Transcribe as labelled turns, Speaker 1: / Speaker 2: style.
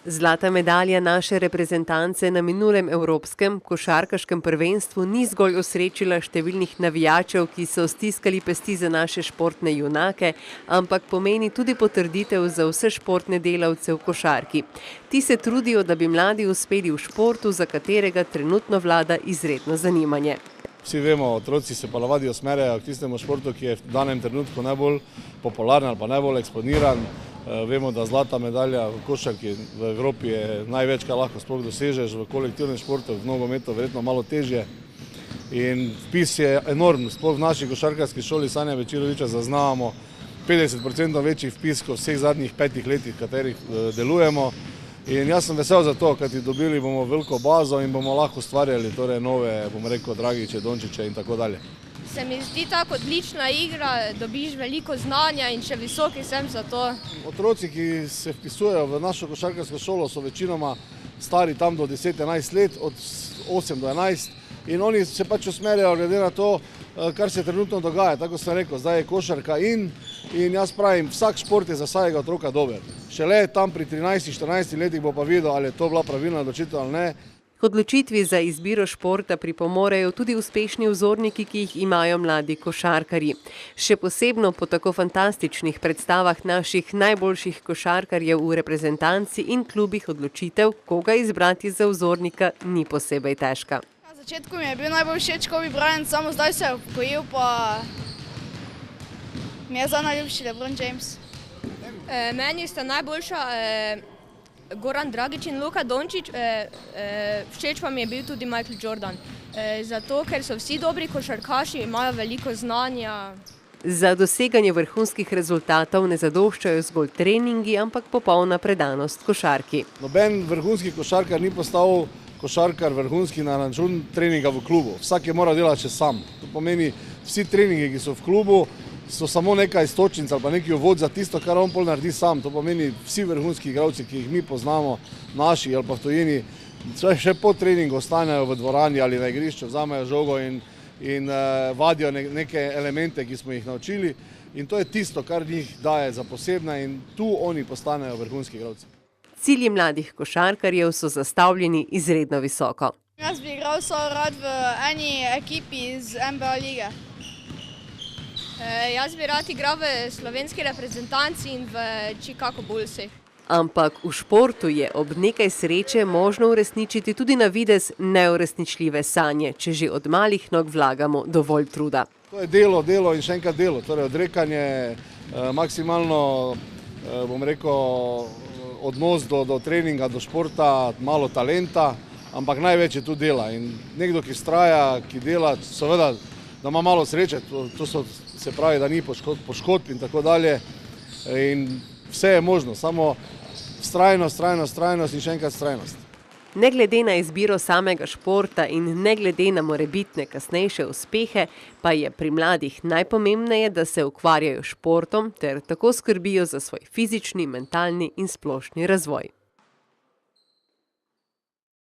Speaker 1: Zlata medalja naše reprezentance na minulem evropskem košarkaškem prvenstvu ni zgolj osrečila številnih navijačev, ki so stiskali pesti za naše športne junake, ampak pomeni tudi potrditev za vse športne delavce v košarki. Ti se trudijo, da bi mladi uspeli v športu, za katerega trenutno vlada izredno zanimanje.
Speaker 2: Vsi vemo, otroci se pa navadi usmerjajo k tistemu športu, ki je v danem trenutku najbolj popularen ali pa najbolj eksponiran. Vemo, da zlata medalja v košarki v Evropi je največ, kar lahko sploh dosežeš, v kolektivnem športu, v nogometu verjetno malo težje. In vpis je enormen, sploh v naši košarkarski šoli Sanja Bečiroviča zaznavamo 50% večji vpis kot vseh zadnjih 5 letih, v katerih delujemo. In jaz sem vesel za to, kajti dobili bomo veliko bazo in bomo lahko ustvarjali torej nove, bom rekel, Dragiće, Dončiće in tako dalje.
Speaker 3: Se mi zdi tako odlična igra, dobiš veliko znanja in še visoki sem za to.
Speaker 2: Otroci, ki se vpisujejo v našo košarkarsko šolo, so večinoma stari tam do 10-11 let, od 8 do 11 in oni se pač usmerjajo glede na to, kar se trenutno dogaja. Tako sem rekel, zdaj je košarka in jaz pravim, vsak šport je za vsakega otroka dober. Šele tam pri 13-14 letih bo pa videl, ali je to bila pravilna odločitev ali ne.
Speaker 1: K odločitvi za izbiro športa pripomorejo tudi uspešni vzorniki, ki jih imajo mladi košarkarji. Še posebno po tako fantastičnih predstavah naših najboljših košarkarjev v reprezentanci in klubih odločitev, koga izbrati za vzornika, ni posebej težka.
Speaker 4: Na začetku mi je bil najbolj všeč Kobe Bryant, samo zdaj se je upokojil, pa mi je zdaj najljubši LeBron James.
Speaker 3: Meni sta najboljša Goran Dragić in Luka Dončić, všeč pa mi je bil tudi Michael Jordan, zato ker so vsi dobri košarkaši, imajo veliko znanja.
Speaker 1: Za doseganje vrhunskih rezultatov ne zadoščajo zgolj treningi, ampak popolna predanost košarki.
Speaker 2: Noben vrhunski košarkar ni postal košarkar vrhunski na račun treninga v klubu. Vsak je mora delati še sam. To pomeni, vsi treningi, ki so v klubu, so samo neka istočnica ali pa neki uvod za tisto, kar on pol naredi sam. To pomeni, vsi vrhunski igralci, ki jih mi poznamo, naši ali pa v tujini, še po treningu ostanejo v dvorani ali na igrišču, vzamejo žogo in vadijo neke elemente, ki smo jih naučili. In to je tisto, kar njih daje za posebne in tu oni postanejo vrhunski igralci.
Speaker 1: Cilji mladih košarkarjev so zastavljeni izredno visoko.
Speaker 4: Jaz bi igral rad v eni ekipi iz NBA lige.
Speaker 3: Jaz bi rad igral v slovenski reprezentanci in v Chicago Bullsih.
Speaker 1: Ampak v športu je ob nekaj sreče možno uresničiti tudi na videz neuresničljive sanje, če že od malih nog vlagamo dovolj truda.
Speaker 2: To je delo, delo in še enkrat delo. Torej odrekanje, maksimalno, bom rekel, odnos do treninga, do športa, malo talenta, ampak največ je tu dela. In nekdo, ki vztraja, ki dela, seveda, da ima malo sreče, to se pravi, da ni poškodb in tako dalje. In vse je možno, samo vztrajnost in še enkrat vztrajnost.
Speaker 1: Ne glede na izbiro samega športa in ne glede na morebitne kasnejše uspehe, pa je pri mladih najpomembneje, da se ukvarjajo s športom ter tako skrbijo za svoj fizični, mentalni in splošni razvoj.